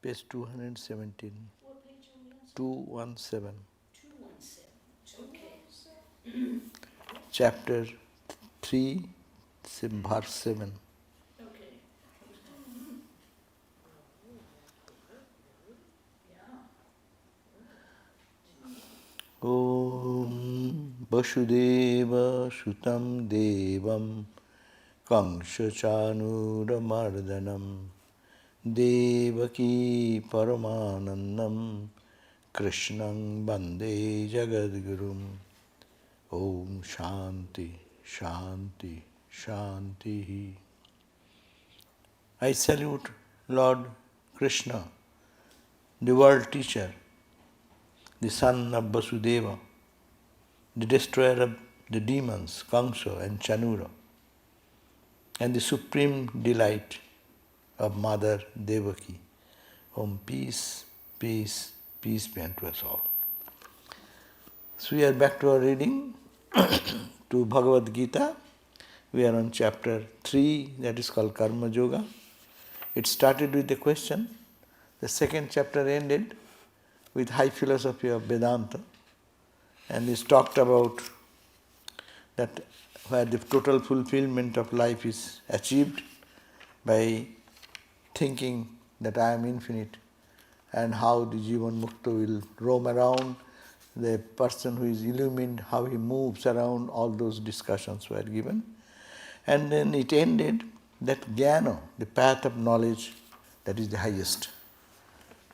Page 217. What page are we on? 217. 217. Okay. Chapter 3, verse 7. Okay. Yeah. Om Vasudeva Sutam Devam Kamsa Chanuramardanam Devaki Paramanandam Krishnang Bande Jagadgurum. Om Shanti, Shanti, Shanti. I salute Lord Krishna, the world teacher, the son of Vasudeva, the destroyer of the demons, Kamsa and Chanura, and the supreme delight of Mother Devaki. Om peace, peace, peace be unto us all. So we are back to our reading to Bhagavad Gita. We are on chapter 3, that is called Karma Yoga. It started with the question. The second chapter ended with high philosophy of Vedanta, and is talked about that where the total fulfillment of life is achieved by thinking that I am infinite, and how the Jivan Mukta will roam around, the person who is illumined, how he moves around, all those discussions were given. And then it ended that jnana, the path of knowledge, that is the highest.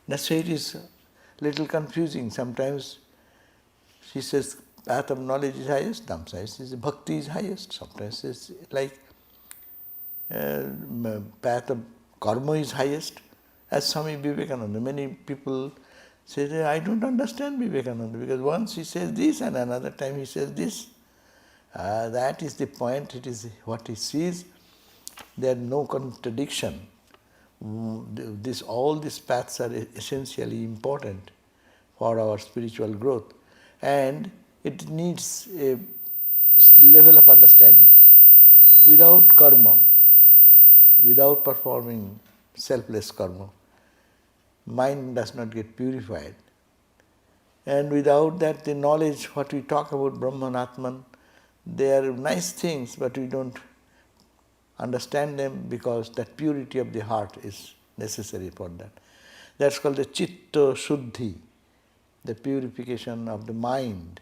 That's why it is a little confusing. Sometimes she says path of knowledge is highest, sometimes she says bhakti is highest, sometimes it's like path of karma is highest. As Swami Vivekananda, many people say, I don't understand Vivekananda, because once he says this and another time he says this. That is the point, it is what he sees. There is no contradiction. All these paths are essentially important for our spiritual growth, and it needs a level of understanding. Without karma, without performing selfless karma, mind does not get purified. And without that, the knowledge, what we talk about Brahman, Atman, they are nice things, but we don't understand them because that purity of the heart is necessary for that. That's called the Chitta Shuddhi, the purification of the mind.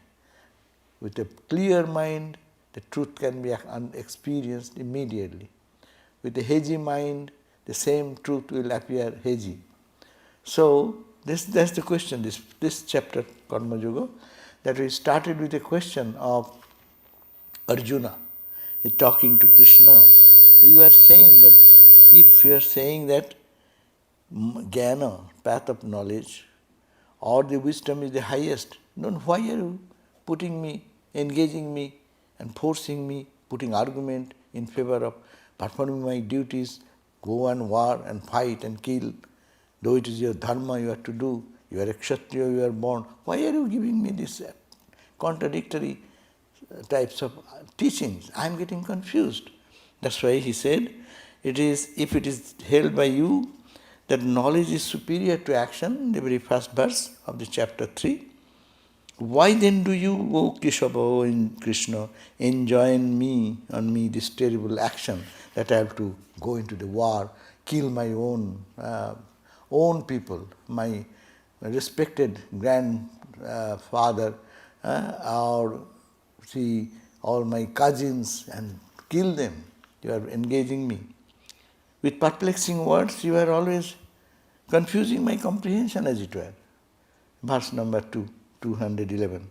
With a clear mind, the truth can be experienced immediately. With a hazy mind, the same truth will appear hazy. So, that's the question, this chapter, Karma Yoga, that we started with a question of Arjuna is talking to Krishna. You are saying that, if you are saying that jnana, path of knowledge, or the wisdom is the highest, then why are you putting me, engaging me, and forcing me, putting argument in favor of performing my duties, go and war and fight and kill, though it is your dharma you have to do, you are a kshatriya, you are born. Why are you giving me this contradictory types of teachings? I am getting confused. That's why he said, if it is held by you that knowledge is superior to action, the very first verse of the chapter 3, why then do you, O Kesava, in Krishna, enjoin on me this terrible action that I have to go into the war, kill my own people, my respected grandfather, or see all my cousins, and kill them? You are engaging me. With perplexing words, you are always confusing my comprehension, as it were. Verse number 211.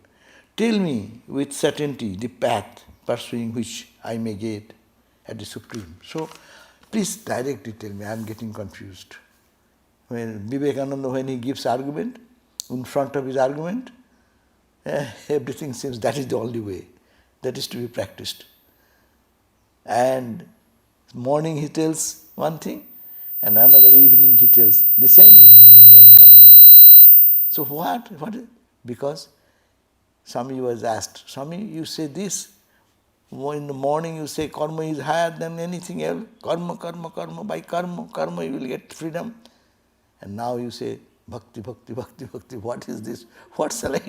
Tell me with certainty the path pursuing which I may get at the Supreme. So, please directly tell me, I am getting confused. When Vivekananda, when he gives argument, in front of his argument, everything seems that is the only way, that is to be practiced. And morning he tells one thing, and another evening he tells, the same evening he tells something else. So what? Because Swami was asked, Swami, you say this, in the morning you say karma is higher than anything else, karma, by karma you will get freedom. And now you say, bhakti, bhakti, bhakti, bhakti, what is this? What shall I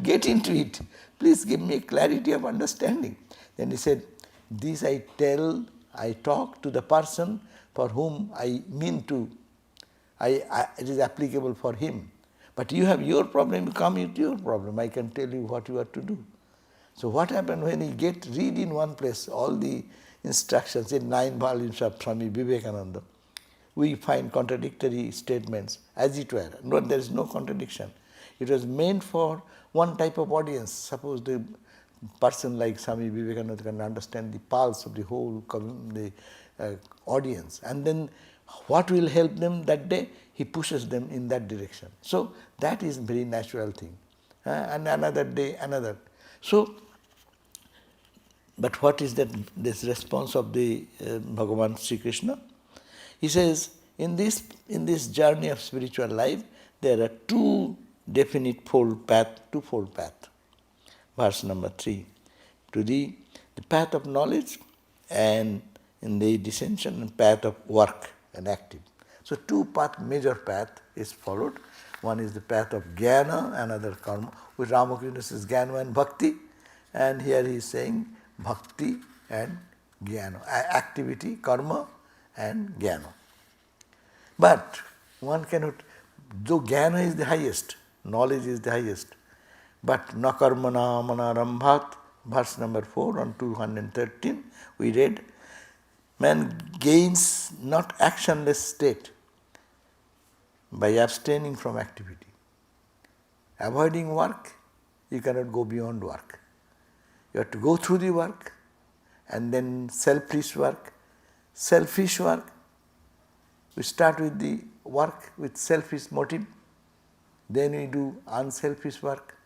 get into it? Please give me a clarity of understanding. Then he said, this I talk to the person for whom I mean to, it is applicable for him. But you have your problem, you come with your problem. I can tell you what you are to do. So what happened when you read in one place all the instructions in 9 volumes of Swami Vivekananda, we find contradictory statements as it were. No, there is no contradiction. It was meant for one type of audience. Suppose the person like Swami Vivekananda can understand the pulse of the whole audience, and then what will help them that day, he pushes them in that direction. So that is a very natural thing. And another day, another. So, but what is this response of the Bhagavan Sri Krishna? He says, in this journey of spiritual life, there are two definite twofold path. Verse number 3. To the path of knowledge, and in the dissension and path of work and active. So major path is followed. One is the path of jnana, another karma, which Ramakrishna says jnana and bhakti, and here he is saying bhakti and jnana, activity, karma and jnana. But one cannot, though jnana is the highest, knowledge is the highest, but na karmana manarambhat, verse number 4 on 213, we read, man gains not actionless state by abstaining from activity. Avoiding work, you cannot go beyond work. You have to go through the work, and then selfish work. We start with the work with selfish motive, then we do unselfish work,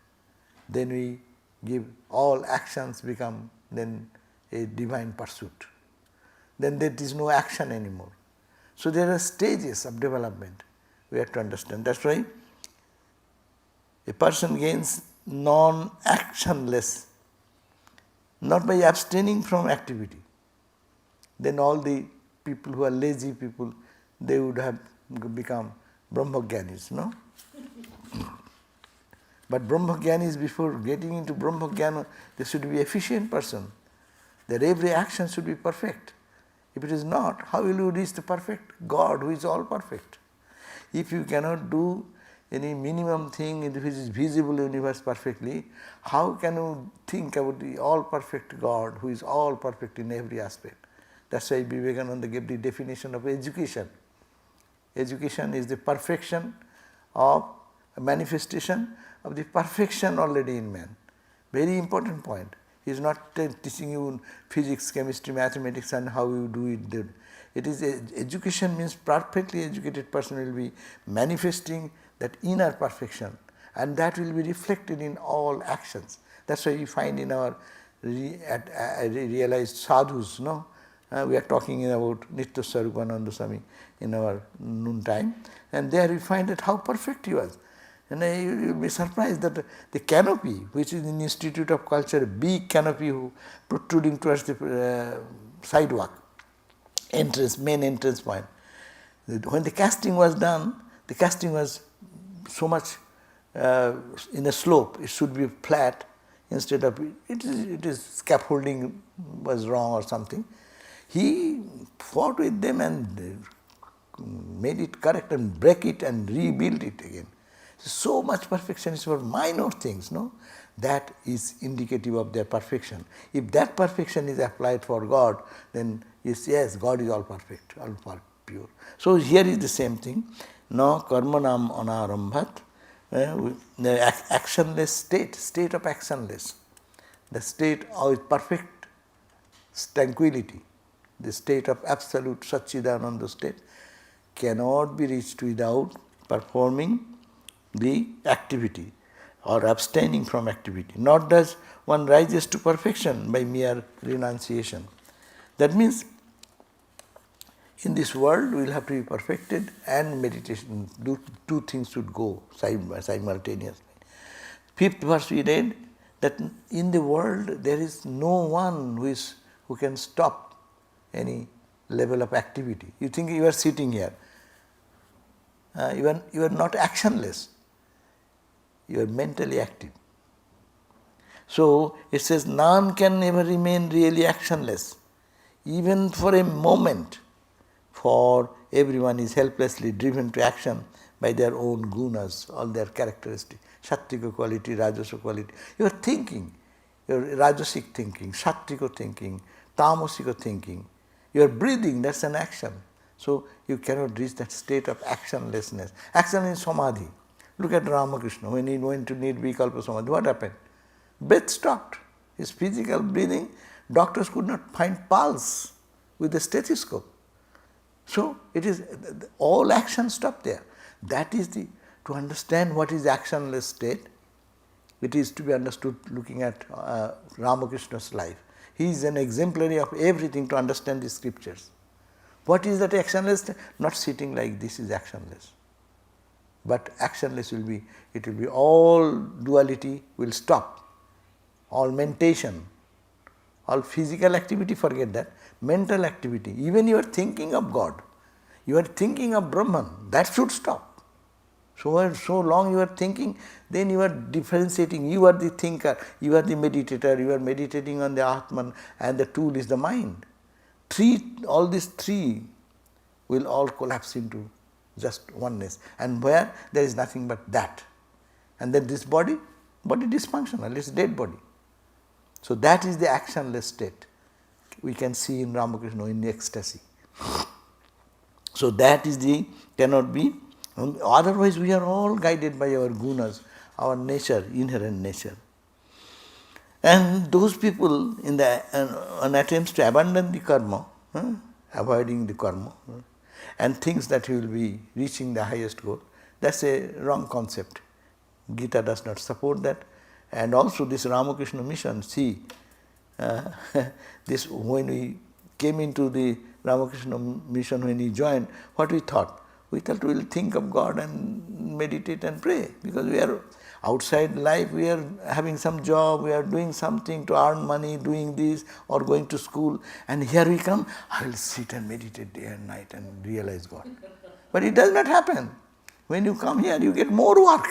then we give all actions become then a divine pursuit. Then there is no action anymore. So there are stages of development we have to understand. That's why a person gains non-actionless, not by abstaining from activity. Then all the people who are lazy people, they would have become Brahmagyanis, no? But Brahmagyanis, before getting into Brahmagyana, they should be efficient person. That every action should be perfect. If it is not, how will you reach the perfect God who is all perfect? If you cannot do any minimum thing in which is visible universe perfectly, how can you think about the all perfect God who is all perfect in every aspect? That's why Vivekananda gave the definition of education. Education is the perfection of a manifestation of the perfection already in man. Very important point. He is not teaching you physics, chemistry, mathematics and how you do it. It is education means perfectly educated person will be manifesting that inner perfection, and that will be reflected in all actions. That's why we find in our realized sadhus, no? We are talking about Nitya Swarupananda Swami in our noon time, and there we find that how perfect he was. And you will be surprised that the canopy, which is in Institute of Culture, big canopy protruding towards the sidewalk, main entrance point. When the casting was done, the casting was so much in a slope. It should be flat instead of it is scaffolding was wrong or something. He fought with them and made it correct and break it and rebuild it again. So much perfection is for minor things, no? That is indicative of their perfection. If that perfection is applied for God, then yes, God is all perfect, all pure. So here is the same thing. No karmanam anarambhat, the actionless state of actionless, the state of perfect tranquility, the state of absolute Satchidananda state cannot be reached without performing the activity or abstaining from activity. Nor does one rises to perfection by mere renunciation. That means in this world we will have to be perfected and meditation. Two things should go simultaneously. 5th verse we read that in the world there is no one who can stop any level of activity. You think you are sitting here. you are not actionless. You are mentally active. So it says none can ever remain really actionless, even for a moment, for everyone is helplessly driven to action by their own gunas, all their characteristics, sattvika quality, rajasa quality. You are thinking, your rajasic thinking, sattvika thinking, tamasic thinking. You are breathing, that's an action. So you cannot reach that state of actionlessness. Action is samadhi. Look at Ramakrishna, when he went to need vikalpa samadhi, what happened? Breath stopped. His physical breathing, doctors could not find pulse with the stethoscope. So it is all action stopped there. That is to understand what is actionless state. It is to be understood looking at Ramakrishna's life. He is an exemplary of everything to understand the scriptures. What is that actionless state? Not sitting like this is actionless. But actionless will be all duality will stop. All mentation, all physical activity, forget that. Mental activity, even you are thinking of God, you are thinking of Brahman, that should stop. So long you are thinking, then you are differentiating, you are the thinker, you are the meditator, you are meditating on the Atman and the tool is the mind. All these three will all collapse into just oneness. And where there is nothing but that. And then this body dysfunctional, it's dead body. So that is the actionless state. We can see in Ramakrishna in the ecstasy. So that is cannot be, otherwise we are all guided by our gunas, our nature, inherent nature. And those people in an attempts to abandon the karma, avoiding the karma, and thinks that he will be reaching the highest goal, that's a wrong concept. Gita does not support that. And also this Ramakrishna mission, see, this when we came into the Ramakrishna mission, when he joined, what we thought? We thought we will think of God and meditate and pray, because we are outside life, we are having some job, we are doing something to earn money, doing this or going to school, and here we come, I will sit and meditate day and night and realize God. But it does not happen. When you come here, you get more work,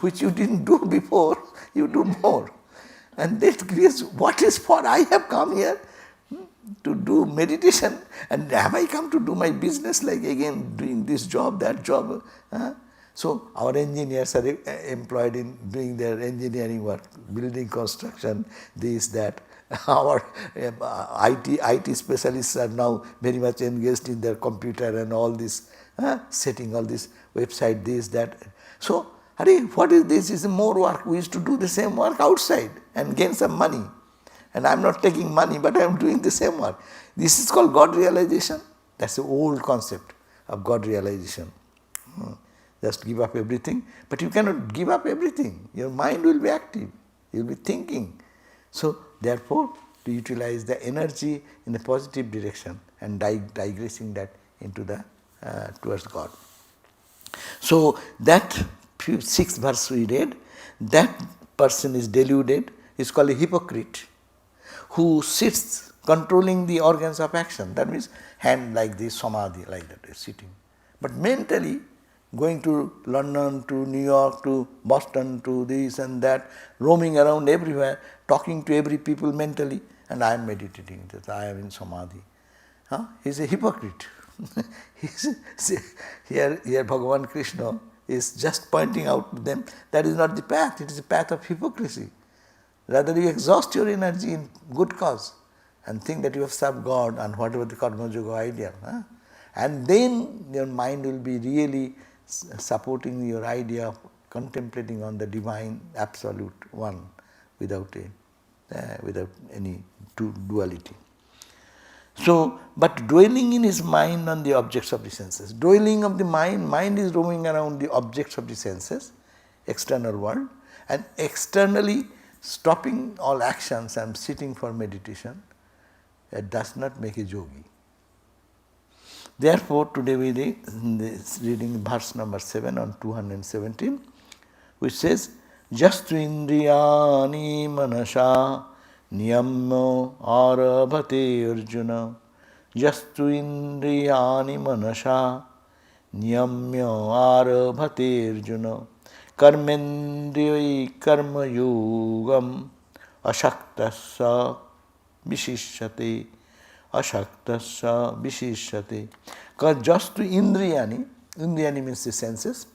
which you didn't do before, you do more. And that creates, what is for? I have come here to do meditation, and have I come to do my business, like again doing this job, that job? So our engineers are employed in doing their engineering work, building construction, this, that. Our IT specialists are now very much engaged in their computer and all this, setting all this website, this, that. So, what is this? Is more work. We used to do the same work outside and gain some money. And I am not taking money, but I am doing the same work. This is called God realization. That's the old concept of God realization. Just give up everything. But you cannot give up everything. Your mind will be active. You will be thinking. So, therefore, to utilize the energy in a positive direction and digressing that into the towards God. So, that 6th verse we read, that person is deluded, is called a hypocrite, who sits controlling the organs of action. That means hand like this, samadhi like that, is sitting. But mentally, going to London, to New York, to Boston, to this and that, roaming around everywhere, talking to every people mentally, and I am meditating, that I am in samadhi. He is a hypocrite. Here Bhagavan Krishna is just pointing out to them that is not the path, it is a path of hypocrisy. Rather you exhaust your energy in good cause and think that you have served God and whatever the karma yoga idea. And then your mind will be really supporting your idea of contemplating on the divine absolute one without any duality. So, but dwelling in his mind on the objects of the senses. Dwelling of the mind is roaming around the objects of the senses, external world, and externally stopping all actions and sitting for meditation. It does not make a yogi. Therefore, today we read reading verse number 7 on 217, which says, Jastu indriyani manasha niyamyo arabhate arjuna. Jastu indriyani manasha niyamya arabhate arjuna karmendriyai karma yogam ashaktasya vishishyate ashaktasya vishishyate. Because just to indriyani means the senses,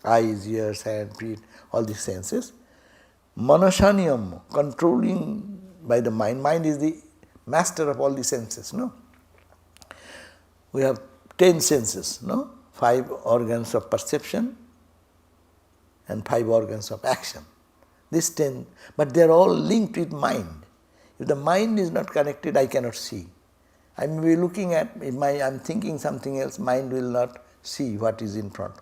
eyes, ears, hand, feet, all the senses. Manashaniyam, controlling by the mind. Mind is the master of all the senses, no? We have 10 senses, no? 5 organs of perception and 5 organs of action. These 10, but they are all linked with mind. If the mind is not connected, I cannot see. I may be looking at, if I am thinking something else, mind will not see what is in front.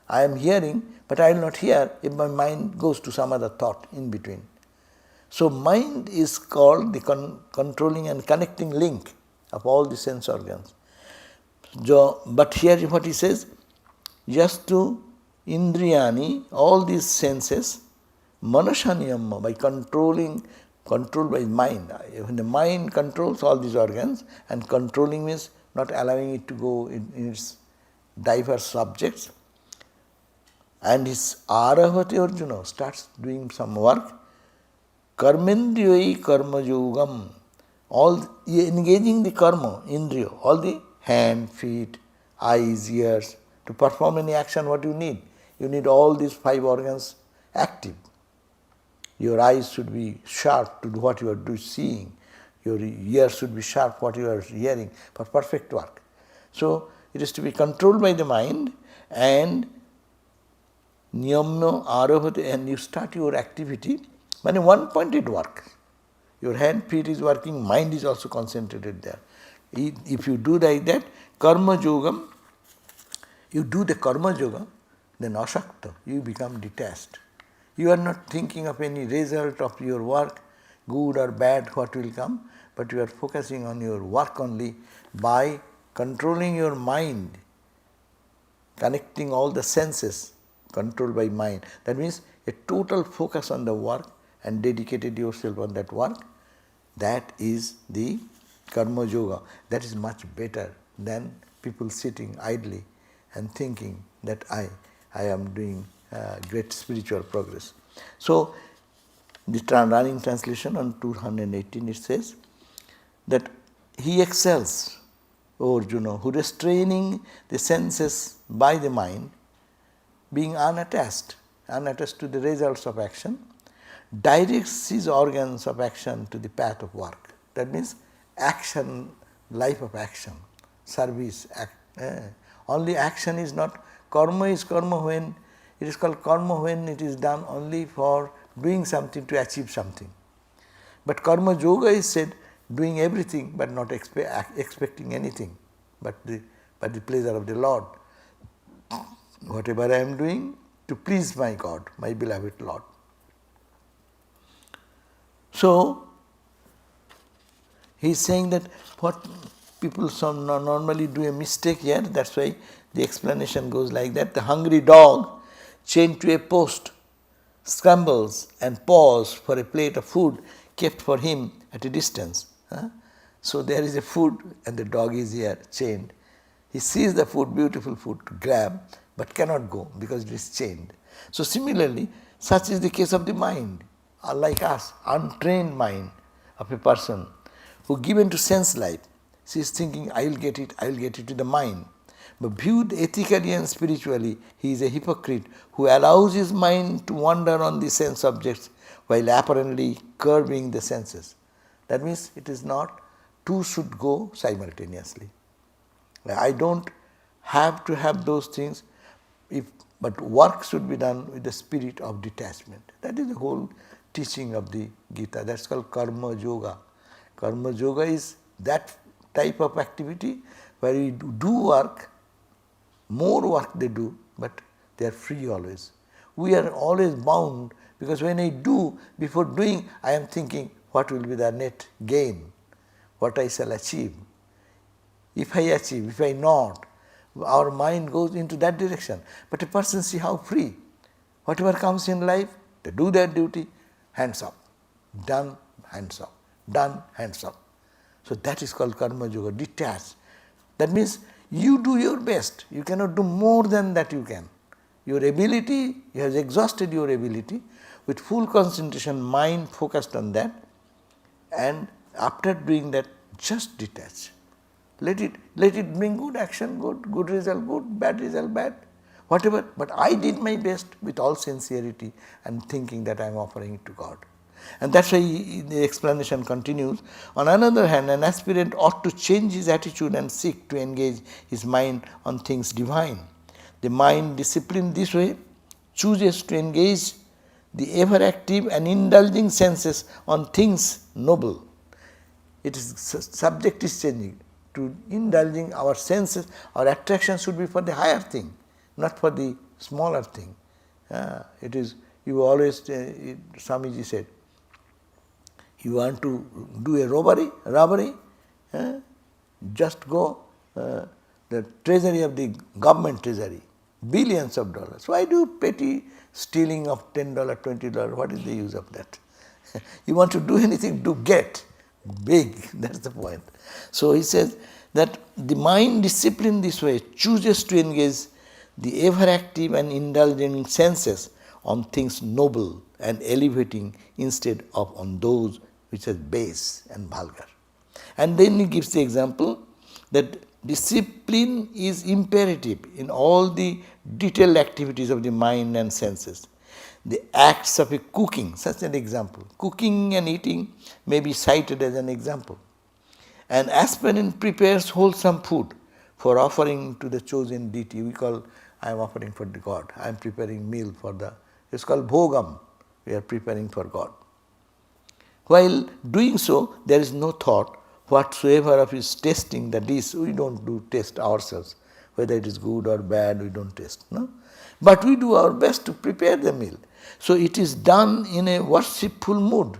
I am hearing, but I will not hear if my mind goes to some other thought in between. So mind is called the controlling and connecting link of all the sense organs. But here what he says, just to indriyani, all these senses, manashaniyam, by controlled by mind. When the mind controls all these organs, and controlling means not allowing it to go in its diverse subjects, and his Arahati Arjuna starts doing some work, karmendriyai karma yogam, all engaging the karma, indriya, all the hand, feet, eyes, ears, to perform any action, what you need? You need all these 5 organs active. Your eyes should be sharp to do what you are seeing. Your ears should be sharp what you are hearing for perfect work. So it is to be controlled by the mind, and niyamno arabhate, and you start your activity. But in one point it works. Your hand, feet is working, mind is also concentrated there. If you do like that, karma yogam, you do the karma yoga, then ashakta, you become detached. You are not thinking of any result of your work, good or bad, what will come, but you are focusing on your work only by controlling your mind, connecting all the senses, controlled by mind. That means a total focus on the work and dedicated yourself on that work. That is the karma yoga. That is much better than people sitting idly and thinking that I am doing great spiritual progress. So, the running translation on 218 it says that he excels, O Arjuna, who restraining the senses by the mind, being unattached to the results of action, directs his organs of action to the path of work. That means action, life of action, service. Only action is not, karma is karma when, it is called karma when it is done only for doing something to achieve something. But karma yoga is said doing everything but not expecting anything but the pleasure of the Lord. Whatever I am doing to please my God, my beloved Lord. So, he is saying that what people normally do a mistake here, that's why the explanation goes like that. The hungry dog chained to a post scrambles and paws for a plate of food kept for him at a distance. So there is a food and the dog is here chained. He sees the food, beautiful food to grab, but cannot go because it is chained. So similarly, such is the case of the mind, like us, untrained mind of a person who given to sense life. She is thinking, I will get it to the mind. But viewed ethically and spiritually, he is a hypocrite who allows his mind to wander on the sense objects while apparently curbing the senses. That means it is not, two should go simultaneously. I don't have to have those things, but work should be done with the spirit of detachment. That is the whole teaching of the Gita. That's called karma yoga. Karma yoga is that type of activity where you do work, more work they do, but they are free always. We are always bound because when I do, before doing, I am thinking what will be the net gain, what I shall achieve. If I achieve, if I not, our mind goes into that direction. But a person see how free. Whatever comes in life, they do their duty, hands up. Done, hands up. Done, hands up. So that is called karma yoga, detached. That means You do your best. You cannot do more than that you can. Your ability, you have exhausted your ability. With full concentration, mind focused on that, and after doing that, just detach. Let it bring good action, good result, good, bad result, bad, whatever. But I did my best with all sincerity and thinking that I am offering it to God. And that's why the explanation continues. On another hand, an aspirant ought to change his attitude and seek to engage his mind on things divine. The mind disciplined this way chooses to engage the ever active and indulging senses on things noble. It is subject is changing to indulging our senses. Our attraction should be for the higher thing, not for the smaller thing. It is, you always, Swamiji said, you want to do a robbery, just go the treasury of the government treasury, billions of dollars. Why do petty stealing of $10, $20? What is the use of that? You want to do anything, do get big. That's the point. So he says that the mind disciplined this way chooses to engage the ever active and indulging senses on things noble and elevating instead of on those which are base and vulgar. And then he gives the example that discipline is imperative in all the detailed activities of the mind and senses. The acts of a cooking, such an example. Cooking and eating may be cited as an example. An aspirant prepares wholesome food for offering to the chosen deity. We call, I am offering for the God. I am preparing meal for the, it's called bhogam. We are preparing for God. While doing so, there is no thought whatsoever of his tasting the dish. We don't do taste ourselves. Whether it is good or bad, we don't taste. No? But we do our best to prepare the meal. So it is done in a worshipful mood.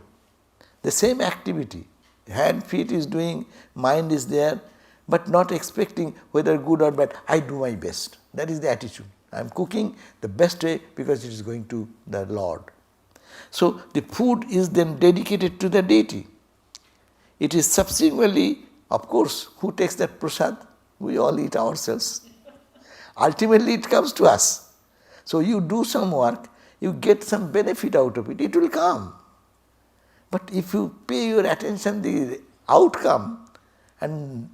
The same activity. Hand, feet is doing, mind is there, but not expecting whether good or bad. I do my best. That is the attitude. I am cooking the best way because it is going to the Lord. So the food is then dedicated to the deity. It is subsequently, of course, who takes that prasad? We all eat ourselves. Ultimately it comes to us. So you do some work, you get some benefit out of it, it will come. But if you pay your attention to the outcome and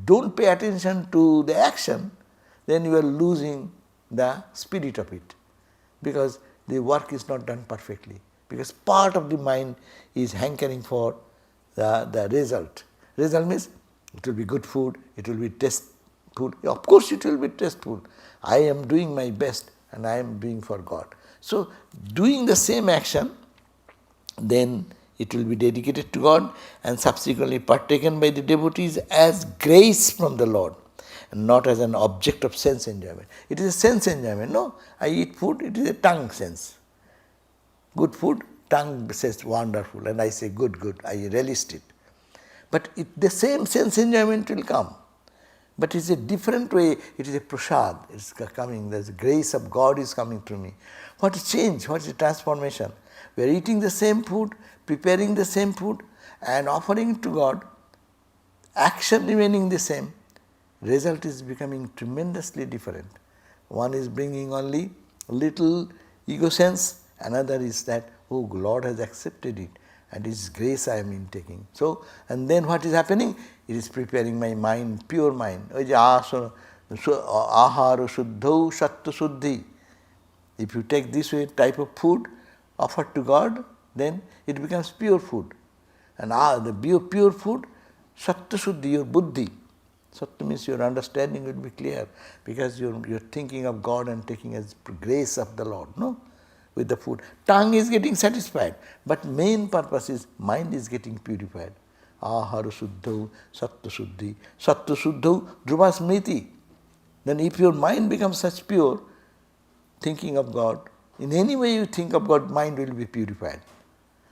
don't pay attention to the action, then you are losing the spirit of it. Because the work is not done perfectly. Because part of the mind is hankering for the result. Result means it will be good food, it will be taste food. Of course it will be tasteful. I am doing my best and I am doing for God. So doing the same action, then it will be dedicated to God and subsequently partaken by the devotees as grace from the Lord and not as an object of sense enjoyment. It is a sense enjoyment. No, I eat food, it is a tongue sense. Good food, tongue says wonderful and I say good, I relished it. But the same sense enjoyment will come. But it is a different way, it is a prasad, it is coming, the grace of God is coming to me. What is change, what is the transformation? We are eating the same food, preparing the same food and offering it to God, action remaining the same, result is becoming tremendously different. One is bringing only little ego sense, another is that, oh, Lord has accepted it and His grace I am intaking. So, and then what is happening? It is preparing my mind, pure mind. Aharu shuddhau sattva suddhi. If you take this way type of food offered to God, then it becomes pure food. And the pure food, sattva suddhi, your buddhi. Sattva means your understanding will be clear because you are thinking of God and taking as grace of the Lord, no? With the food. Tongue is getting satisfied, but main purpose is mind is getting purified. Aharu shuddhau sattva suddhi. Sattva shuddhau dhruva smriti. Then if your mind becomes such pure, thinking of God, in any way you think of God, mind will be purified.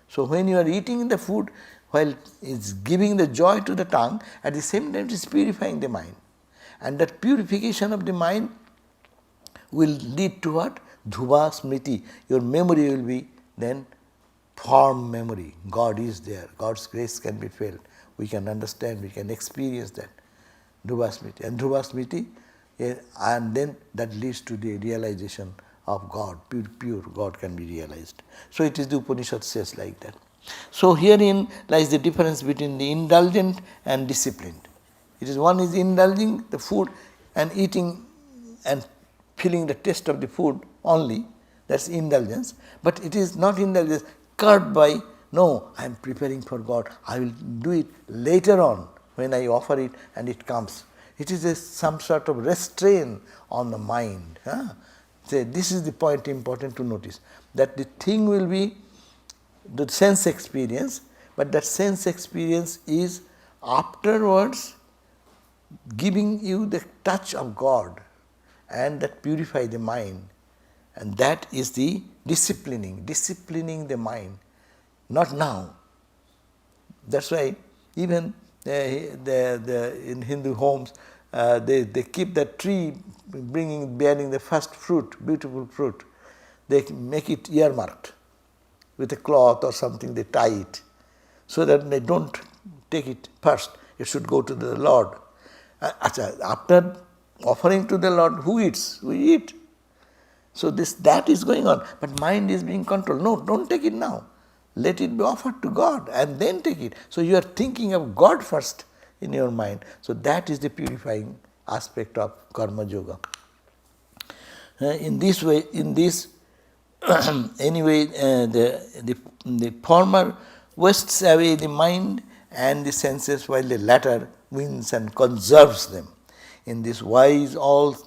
So when you are eating the food, while it's giving the joy to the tongue, at the same time it is purifying the mind. And that purification of the mind will lead to what? Dhruva smriti. Your memory will be then firm memory. God is there. God's grace can be felt. We can understand, we can experience that. Dhruvasmriti. And Dhruvasmriti, and then that leads to the realization of God. Pure God can be realized. So it is the Upanishad says like that. So herein lies the difference between the indulgent and disciplined. It is one is indulging the food and eating and feeling the taste of the food only, that's indulgence. But it is not indulgence curbed by, no, I am preparing for God, I will do it later on when I offer it and it comes. It is some sort of restraint on the mind. So this is the point important to notice, that the thing will be the sense experience, but that sense experience is afterwards giving you the touch of God and that purify the mind, and that is the disciplining the mind, not now. That's why even in Hindu homes they keep the tree bearing the first fruit, beautiful fruit. They make it earmarked with a cloth or something, they tie it so that they don't take it first. It should go to the Lord. After offering to the Lord, who eats? We eat. So that is going on, but mind is being controlled. No, don't take it now. Let it be offered to God and then take it. So you are thinking of God first in your mind. So that is the purifying aspect of karma yoga. In this way, anyway, the former wastes away the mind and the senses, while the latter wins and conserves them. In this wise, all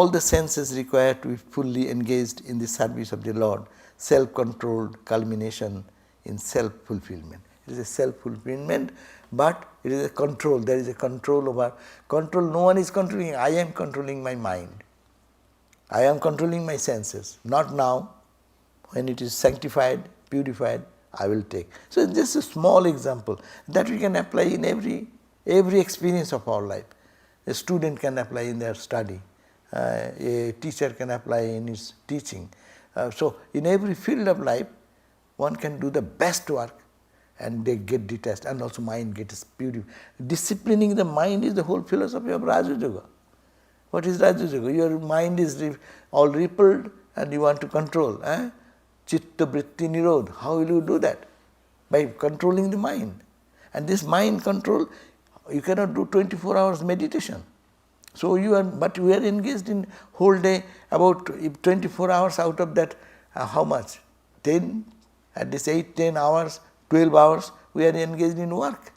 the senses require to be fully engaged in the service of the Lord, self-controlled culmination in self-fulfillment. It is a self-fulfillment, but it is a control. There is a control over control. No one is controlling. I am controlling my mind. I am controlling my senses. Not now. When it is sanctified, purified, I will take. So it's just a small example that we can apply in every experience of our life. A student can apply in their study. A teacher can apply in his teaching. So in every field of life, one can do the best work and they get detached, and also mind gets purified. Disciplining the mind is the whole philosophy of Raja Yoga. What is Raja Yoga? Your mind is all rippled and you want to control. Chitta vritti nirodh. How will you do that? By controlling the mind. And this mind control, you cannot do 24 hours meditation. So but we are engaged in whole day, about 24 hours out of that, how much? 10, at least 8, 10 hours, 12 hours, we are engaged in work.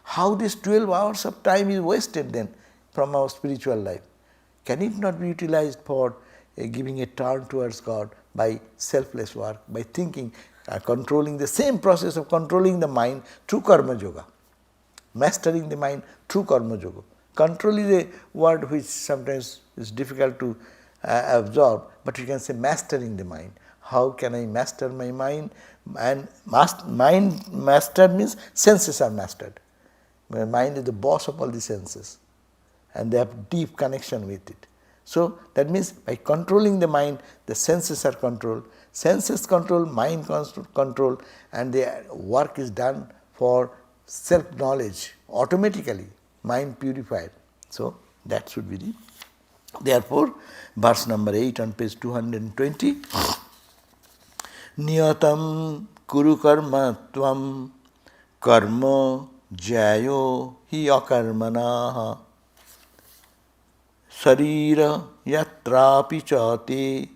How this 12 hours of time is wasted then from our spiritual life? Can it not be utilized for giving a turn towards God by selfless work, by thinking, controlling the same process of controlling the mind through karma yoga, mastering the mind through karma yoga. Control is a word which sometimes is difficult to absorb, but you can say mastering the mind. How can I master my mind? And mind mastered means senses are mastered. My mind is the boss of all the senses and they have deep connection with it. So that means by controlling the mind, the senses are controlled. Senses control, mind control, and the work is done for self-knowledge automatically, mind purified. So that should be the. Therefore, verse number 8 on page 220. Niyatam kuru karma tvam karma jayo hi akarmanaha sarira yatrapi chate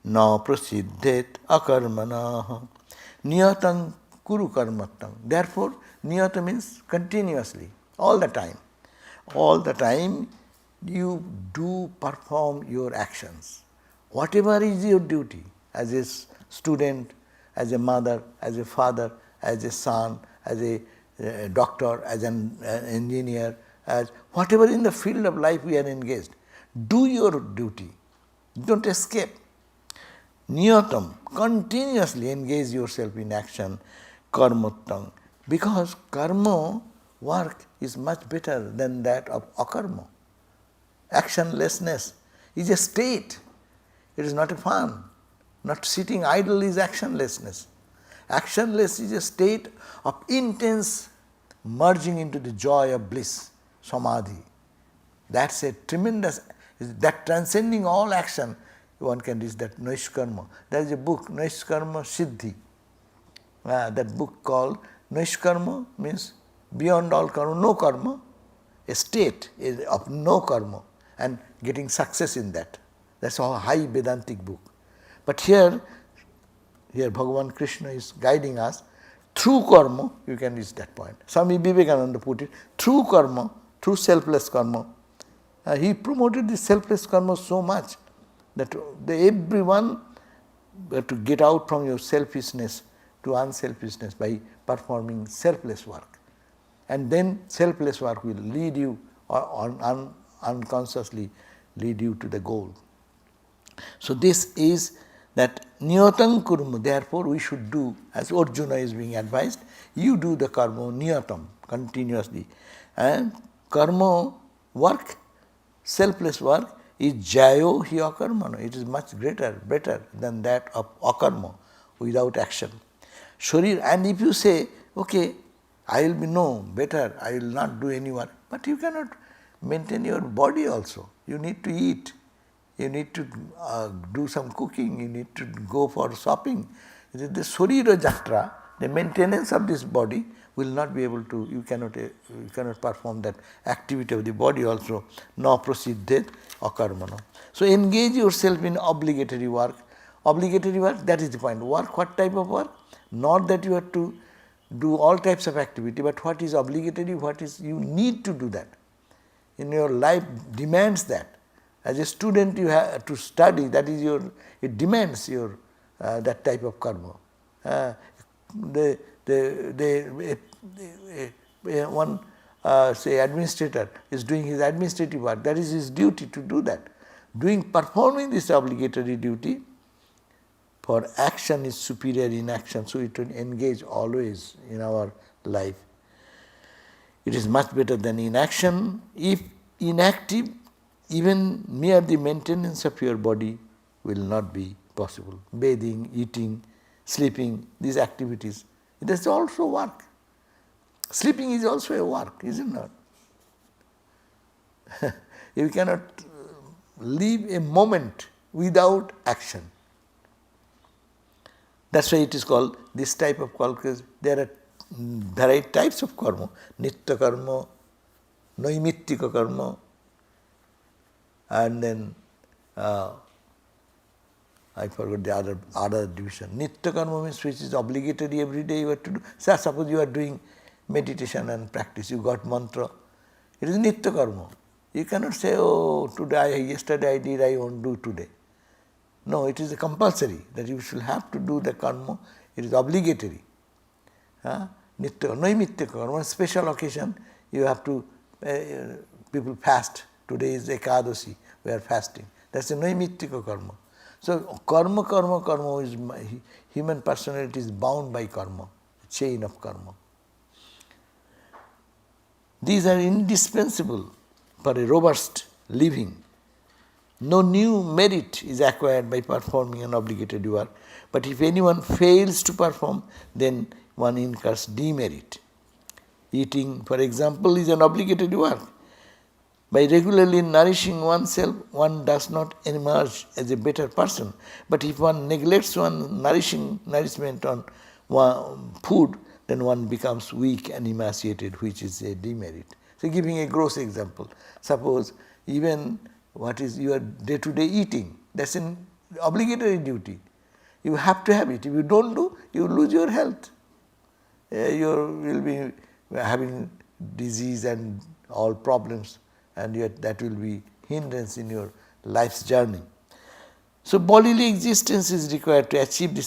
na prasiddhet akarmanaha. Niyatam kuru karmattam. Therefore, niyata means continuously, all the time. All the time you do perform your actions. Whatever is your duty as a student, as a mother, as a father, as a son, as a doctor, as an engineer, as whatever in the field of life we are engaged, do your duty. Don't escape. Niyatam, continuously engage yourself in action, karmattam, because karma work is much better than that of akarma. Actionlessness is a state. It is not a fun. Not sitting idle is actionlessness. Actionless is a state of intense merging into the joy of bliss, samadhi. That's a tremendous, that transcending all action, one can reach that Naishkarma. There is a book, Naishkarma Siddhi. That book called Naishkarma means beyond all karma, no karma, a state of no karma and getting success in that. That's a high Vedantic book. But here Bhagavan Krishna is guiding us. Through karma, you can reach that point. Swami Vivekananda put it, through karma, through selfless karma. He promoted the selfless karma so much that everyone have to get out from your selfishness to unselfishness by performing selfless work. And then selfless work will lead you, or unconsciously lead you to the goal. So this is that niyatam kurma, therefore we should do, as Arjuna is being advised, you do the karma niyatam, continuously. And karma work, selfless work, is jayo hi akarmano. It is much greater, better than that of akarma, without action. Sharir, and if you say, okay, I will be better, I will not do any work, but you cannot maintain your body also. You need to eat, you need to do some cooking, you need to go for shopping. The Sarira Jatra, the maintenance of this body, will not be able to, you cannot perform that activity of the body also, no prasiddhet akarmano. So engage yourself in obligatory work. Obligatory work, that is the point. Work, what type of work? Not that you have to do all types of activity, but what is obligatory, what is, you need to do that. In your life demands that. As a student you have to study, that is your, it demands your, that type of karma. One say administrator is doing his administrative work, that is his duty to do that. Performing this obligatory duty, for action is superior in action, so it will engage always in our life. It is much better than inaction. If inactive, even mere the maintenance of your body will not be possible. Bathing, eating, sleeping, these activities, it is also work. Sleeping is also a work, is it not? You cannot live a moment without action. That's why it is called, this type of karma. There are various types of karma. Nitya karma, naimittika karma, and then I forgot the other division. Nitya karma means which is obligatory, every day you have to do. So suppose you are doing meditation and practice, you got mantra. It is nitya karma. You cannot say, oh, yesterday I did, I won't do today. No, it is a compulsory that you should have to do the karma. It is obligatory. Nitya, naimittika karma, special occasion, you have to, people fast. Today is Ekadashi, we are fasting. That's a naimittika karma. So karma is, human personality is bound by karma, chain of karma. These are indispensable for a robust living. No new merit is acquired by performing an obligatory work, but if anyone fails to perform, then one incurs demerit. Eating, for example, is an obligatory work. By regularly nourishing oneself, one does not emerge as a better person. But if one neglects one nourishment on food, then one becomes weak and emaciated, which is a demerit. So giving a gross example, suppose even what is your day-to-day eating, that's an obligatory duty. You have to have it. If you don't do, you lose your health. You will be having disease and all problems, and yet that will be hindrance in your life's journey. So bodily existence is required to achieve these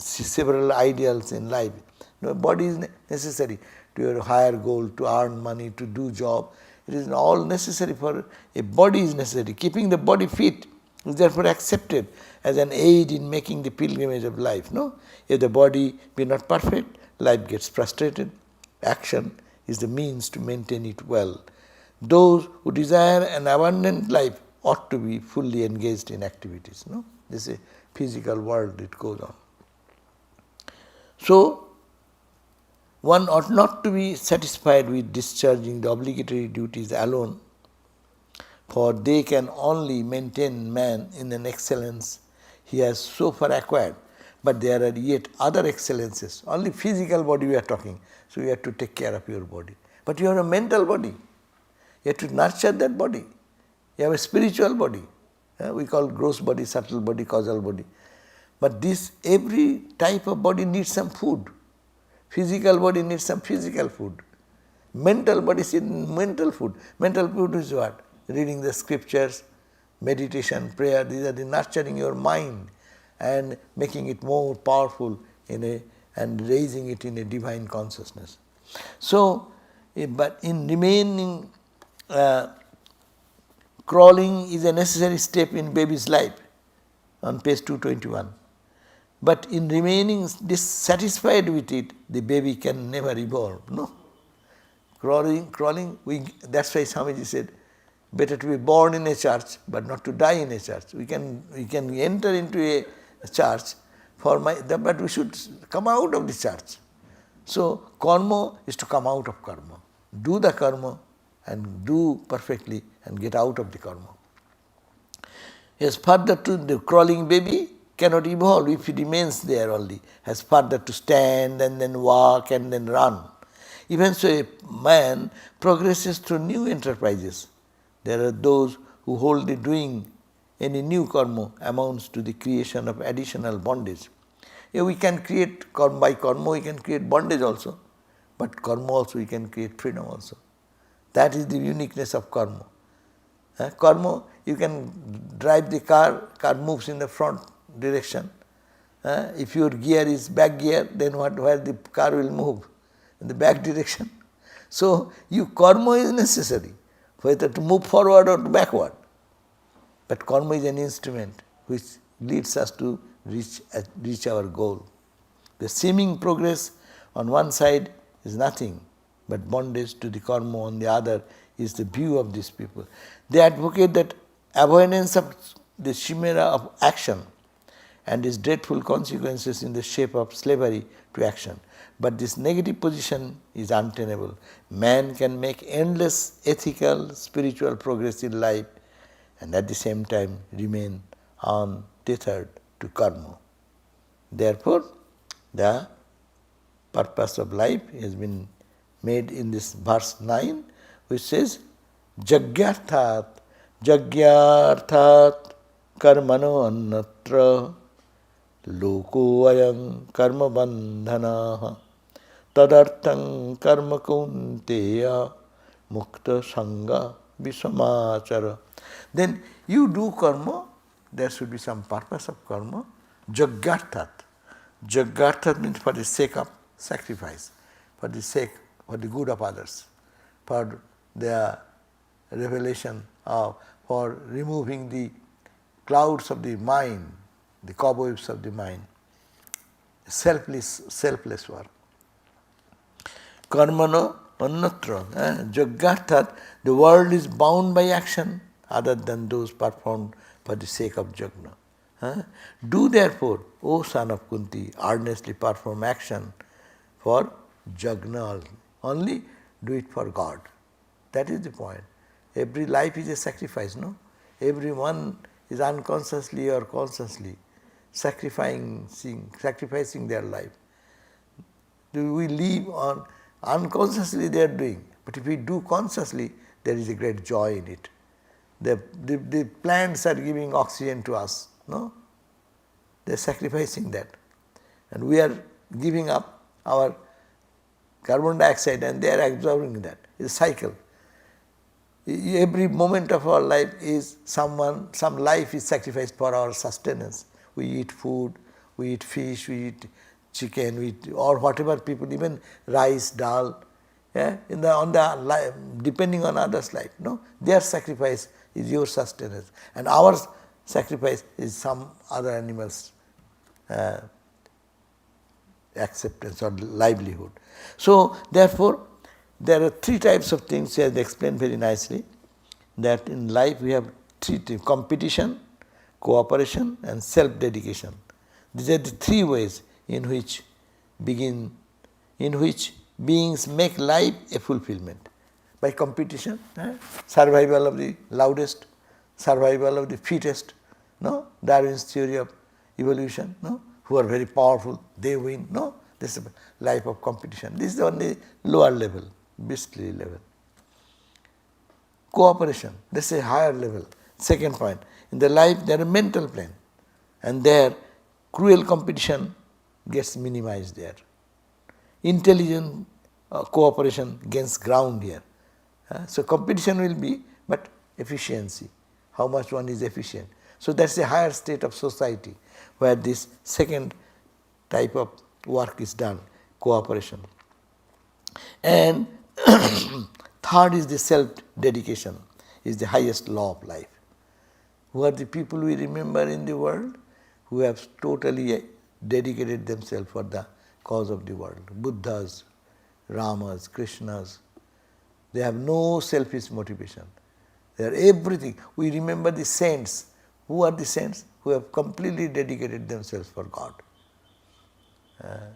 several ideals in life. No, body is necessary to your higher goal, to earn money, to do job. It is all necessary for a body is necessary. Keeping the body fit is therefore accepted as an aid in making the pilgrimage of life. No, if the body be not perfect, life gets frustrated. Action is the means to maintain it well. Those who desire an abundant life ought to be fully engaged in activities. No, this is a physical world. It goes on. So one ought not to be satisfied with discharging the obligatory duties alone, for they can only maintain man in an excellence he has so far acquired. But there are yet other excellences. Only physical body we are talking. So you have to take care of your body. But you have a mental body. You have to nurture that body. You have a spiritual body. We call gross body, subtle body, causal body. But this, every type of body needs some food. Physical body needs some physical food. Mental body needs mental food. Mental food is what? Reading the scriptures, meditation, prayer. These are the nurturing your mind and making it more powerful and raising it in a divine consciousness. So, but in remaining, crawling is a necessary step in baby's life, on page 221. But in remaining dissatisfied with it, the baby can never evolve. No. Crawling, that's why Swamiji said, better to be born in a church, but not to die in a church. We can enter into a church, but we should come out of the church. So, karma is to come out of karma. Do the karma and do perfectly and get out of the karma. Yes, further to the crawling baby cannot evolve if he remains there only, has further to stand and then walk and then run. Even so, a man progresses through new enterprises. There are those who hold the doing any new karma amounts to the creation of additional bondage. We can create karma, by karma we can create bondage also, but karma also we can create freedom also. That is the uniqueness of karma. Karma, you can drive the car moves in the front direction. If your gear is back gear, then where the car will move? In the back direction. So, karma is necessary, whether to move forward or to backward. But karma is an instrument which leads us to reach our goal. The seeming progress on one side is nothing, but bondage to the karma on the other is the view of these people. They advocate that avoidance of the chimera of action and its dreadful consequences in the shape of slavery to action. But this negative position is untenable. Man can make endless ethical, spiritual progress in life and at the same time remain untethered to karma. Therefore, the purpose of life has been made in this verse 9, which says, Jagyarthat karmano annatra loko ayam karma bandhana tadartham karma kunteya mukta sangha visamachara. Then you do karma, there should be some purpose of karma. Jagyarthat. Jagyarthat means for the sake of sacrifice, for the good of others, for their revelation, for removing the clouds of the mind, the cobwebs of the mind. Selfless work. Karmano annatra. Jagyarthat, the world is bound by action other than those performed for the sake of jagna. Do therefore, O son of Kunti, earnestly perform action for jagna. Only do it for God. That is the point. Every life is a sacrifice, no? Everyone is unconsciously or consciously sacrificing their life. We live on unconsciously they are doing, but if we do consciously, there is a great joy in it. The plants are giving oxygen to us, no? They are sacrificing that. And we are giving up our carbon dioxide and they are absorbing that. It's a cycle. Every moment of our life is some life is sacrificed for our sustenance. We eat food, we eat fish, we eat chicken, or whatever people, even rice, dal, depending on others' life. No, their sacrifice is your sustenance, and our sacrifice is some other animal's acceptance or livelihood. So, therefore, there are three types of things as explained very nicely, that in life we have three things: competition, cooperation and self-dedication. These are the three ways in which beings make life a fulfillment. By competition, survival of the loudest, survival of the fittest, no? Darwin's theory of evolution, no? Who are very powerful, they win, no? This is life of competition. This is only lower level, beastly level. Cooperation, this is a higher level. Second point, in the life there are mental plane, and there cruel competition gets minimized there. Intelligent cooperation gains ground here. So competition will be, but efficiency, how much one is efficient. So that's a higher state of society where this second type of work is done, cooperation. And third is the self-dedication, is the highest law of life. Who are the people we remember in the world? Who have totally dedicated themselves for the cause of the world. Buddhas, Ramas, Krishnas. They have no selfish motivation. They are everything. We remember the saints. Who are the saints? Who have completely dedicated themselves for God.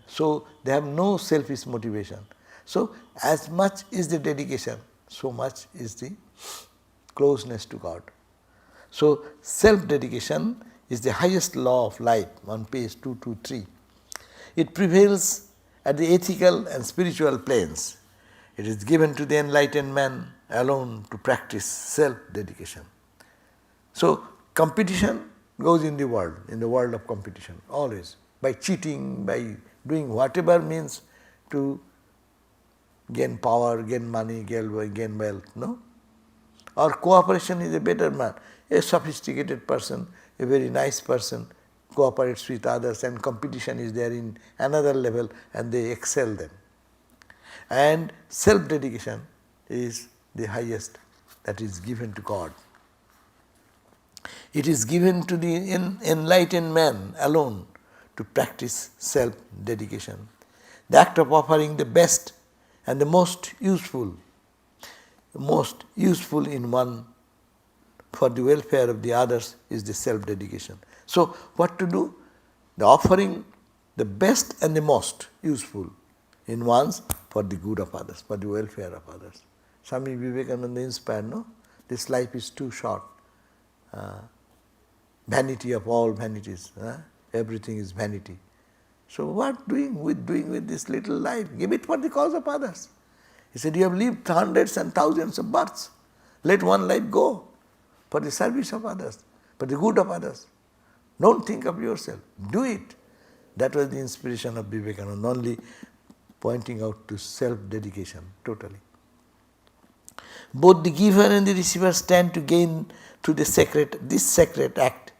So they have no selfish motivation. So as much is the dedication, so much is the closeness to God. So self-dedication is the highest law of life on page 223. It prevails at the ethical and spiritual planes. It is given to the enlightened man alone to practice self-dedication. So competition goes in the world of competition, always. By cheating, by doing whatever means to gain power, gain money, gain wealth, no? Or cooperation is a better man. A sophisticated person, a very nice person, cooperates with others, and competition is there in another level and they excel them. And self-dedication is the highest that is given to God. It is given to the enlightened man alone to practice self-dedication. The act of offering the best and the most useful in one for the welfare of the others is the self-dedication. So what to do? The offering the best and the most useful in one's for the good of others, for the welfare of others. Swami Vivekananda inspired, no? This life is too short. Vanity of all vanities. Everything is vanity. So what doing with this little life? Give it for the cause of others. He said, you have lived hundreds and thousands of births. Let one life go for the service of others, for the good of others. Don't think of yourself. Do it. That was the inspiration of Vivekananda, only pointing out to self-dedication totally. Both the giver and the receiver stand to gain through this sacred act.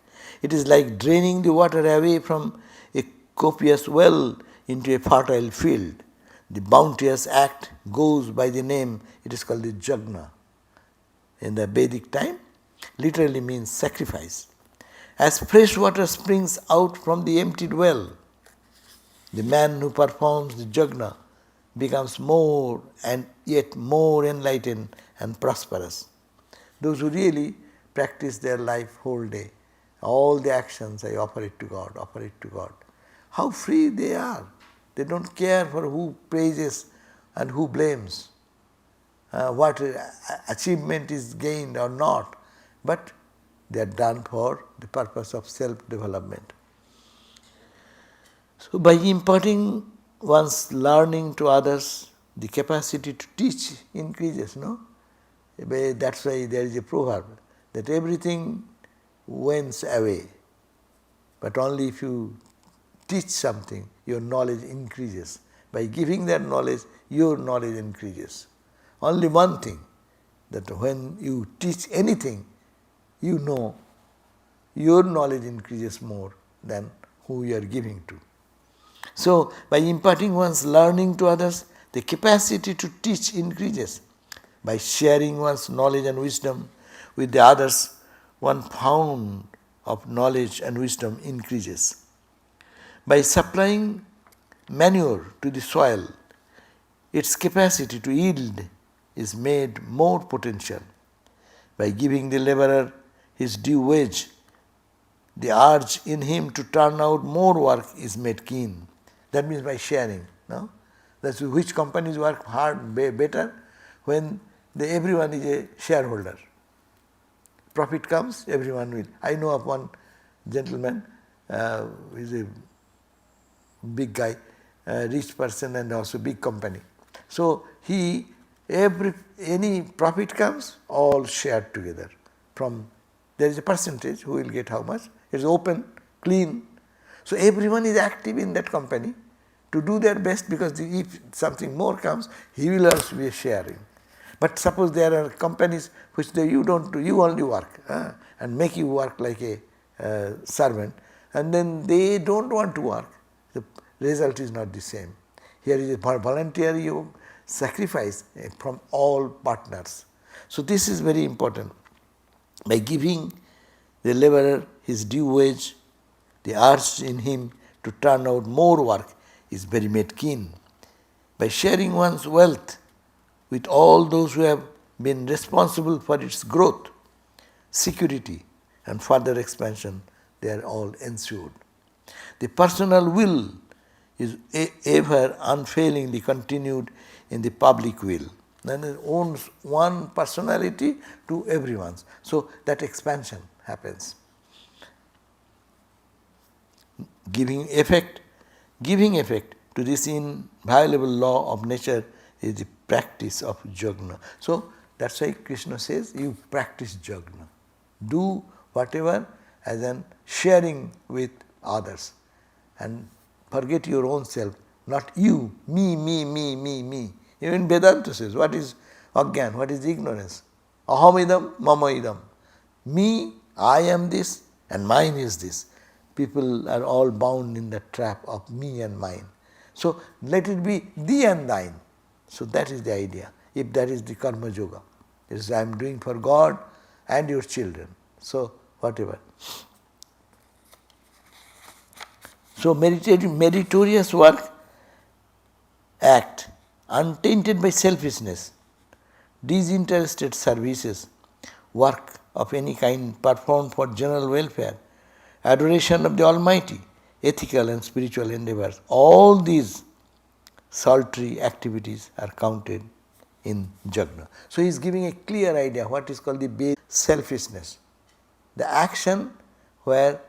It is like draining the water away from a copious well into a fertile field. The bounteous act goes by the name, it is called the Jagna. In the Vedic time, literally means sacrifice. As fresh water springs out from the emptied well, the man who performs the Jagna becomes more and yet more enlightened and prosperous. Those who really practice their life whole day, all the actions, I offer it to God, offer it to God. How free they are. They don't care for who praises and who blames, what achievement is gained or not, but they are done for the purpose of self-development. So by imparting one's learning to others, the capacity to teach increases, no? That's why there is a proverb that everything wins away, but only if you teach something, your knowledge increases. By giving that knowledge, your knowledge increases. Only one thing, that when you teach anything, you know, your knowledge increases more than who you are giving to. So, by imparting one's learning to others, the capacity to teach increases. By sharing one's knowledge and wisdom with the others, one pound of knowledge and wisdom increases. By supplying manure to the soil, its capacity to yield is made more potential. By giving the laborer his due wage, the urge in him to turn out more work is made keen. That means by sharing. No? That's which companies work hard, better when everyone is a shareholder. Profit comes, everyone will. I know of one gentleman, who is a big guy, rich person and also big company. So any profit comes, all shared together. There is a percentage who will get how much. It's open, clean. So everyone is active in that company to do their best, because if something more comes, he will also be sharing. But suppose there are companies which you don't do, you only work and make you work like a servant, and then they don't want to work. The result is not the same. Here is a voluntary sacrifice from all partners. So this is very important. By giving the laborer his due wage, the urge in him to turn out more work is very made keen. By sharing one's wealth with all those who have been responsible for its growth, security and further expansion, they are all ensured. The personal will is ever unfailingly continued in the public will. Then it owns one personality to everyone's. So that expansion happens. Giving effect to this inviolable law of nature is the practice of jnana. So that's why Krishna says you practice jnana. Do whatever as an sharing with others and forget your own self, not you, me. Even Vedanta says, what is ajnana, what is ignorance? Ahamidam, mamaidam. Me, I am this and mine is this. People are all bound in the trap of me and mine. So let it be thee and thine. So that is the idea. If that is the karma yoga, it is I am doing for God and your children. So whatever. So meritorious work, act untainted by selfishness, disinterested services, work of any kind performed for general welfare, adoration of the Almighty, ethical and spiritual endeavors, all these salutary activities are counted in jnana. So he is giving a clear idea what is called the base selfishness. The action where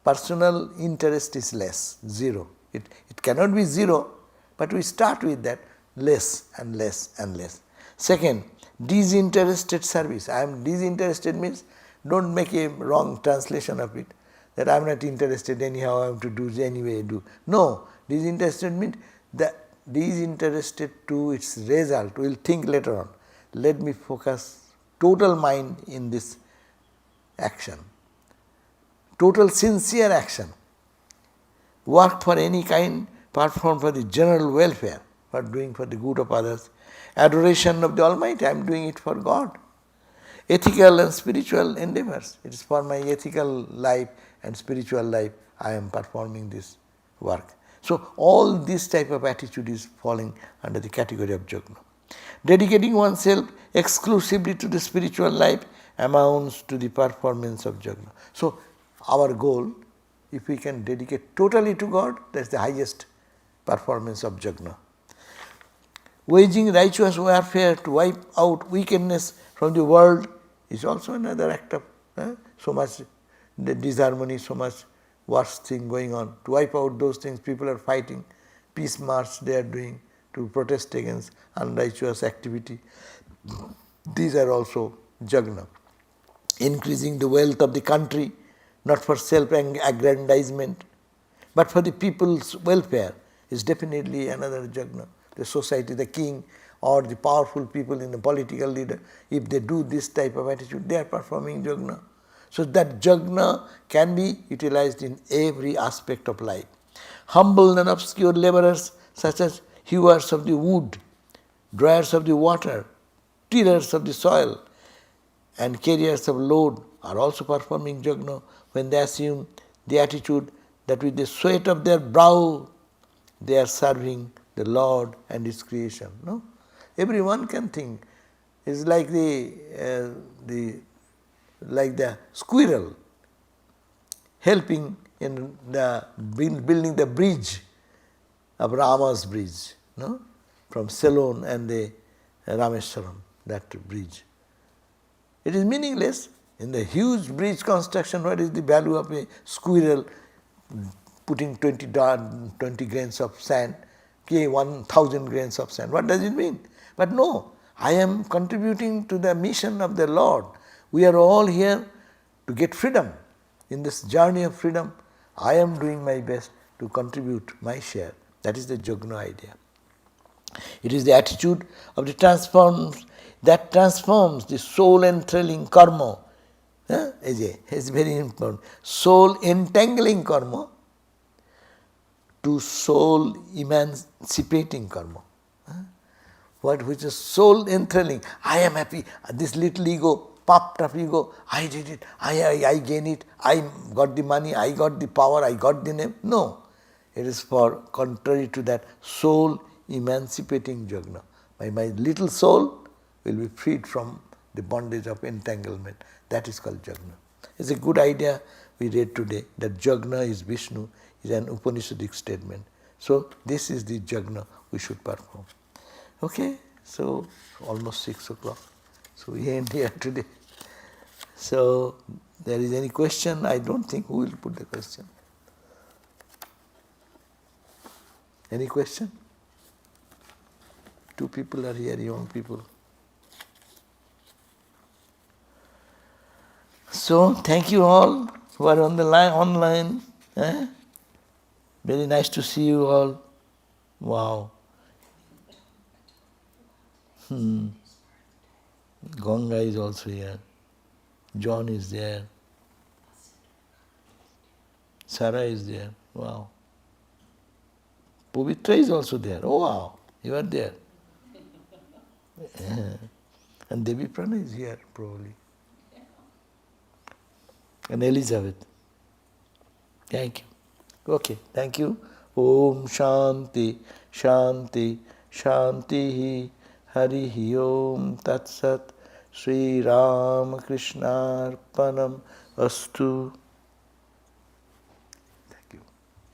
personal interest is less, zero. It cannot be zero, but we start with that less and less and less. Second, disinterested service. I am disinterested means don't make a wrong translation of it, that I am not interested anyhow, I have to do anyway. No, disinterested means that disinterested to its result. We will think later on. Let me focus total mind in this action. Total sincere action. Work for any kind, performed for the general welfare, for doing for the good of others. Adoration of the Almighty, I am doing it for God. Ethical and spiritual endeavors, it is for my ethical life and spiritual life I am performing this work. So all this type of attitude is falling under the category of jnana. Dedicating oneself exclusively to the spiritual life amounts to the performance of jnana. So our goal, if we can dedicate totally to God, that is the highest performance of jnana. Waging righteous warfare to wipe out wickedness from the world is also another act of so much disharmony, so much worse thing going on. To wipe out those things, people are fighting. Peace march they are doing to protest against unrighteous activity. These are also jnana. Increasing the wealth of the country, not for self-aggrandizement, but for the people's welfare, is definitely another jnana. The society, the king or the powerful people in the political leader, if they do this type of attitude, they are performing jnana. So that jnana can be utilized in every aspect of life. Humble and obscure laborers such as hewers of the wood, dryers of the water, tillers of the soil, and carriers of load are also performing jnana when they assume the attitude that with the sweat of their brow they are serving the Lord and His creation. No, everyone can think. It's like the squirrel helping in the building the bridge of Rama's bridge. no? From Ceylon and the Rameswaram, that bridge. It is meaningless. In the huge bridge construction, what is the value of a squirrel putting 20 grains of sand, 1,000 grains of sand? What does it mean? But no, I am contributing to the mission of the Lord. We are all here to get freedom. In this journey of freedom, I am doing my best to contribute my share. That is the Jagna idea. It is the attitude of the that transforms the soul enthralling karma. It's very important. Soul entangling karma to soul emancipating karma. Which is soul enthralling. I am happy. This little ego, puffed up ego, I did it, I gain it, I got the money, I got the power, I got the name. No. It is for contrary to that soul emancipating jagna. My little soul will be freed from the bondage of entanglement. That is called jagna. It's a good idea we read today that jagna is Vishnu, is an Upanishadic statement. So this is the jagna we should perform. Okay, so almost 6 o'clock. So we end here today. So there is any question? I don't think who will put the question. Any question? 2 people are here, young people. So thank you all who are on the line online. Very nice to see you all. Wow. Ganga is also here. John is there. Sarah is there. Wow. Pavitra is also there. Oh wow, you are there. And Devi Prana is here probably. And Elizabeth. Thank you. Okay, thank you. Om Shanti, Shanti, Shanti. Harihi Om Tat Sat. Sri Ram Krishnarpanam Astu.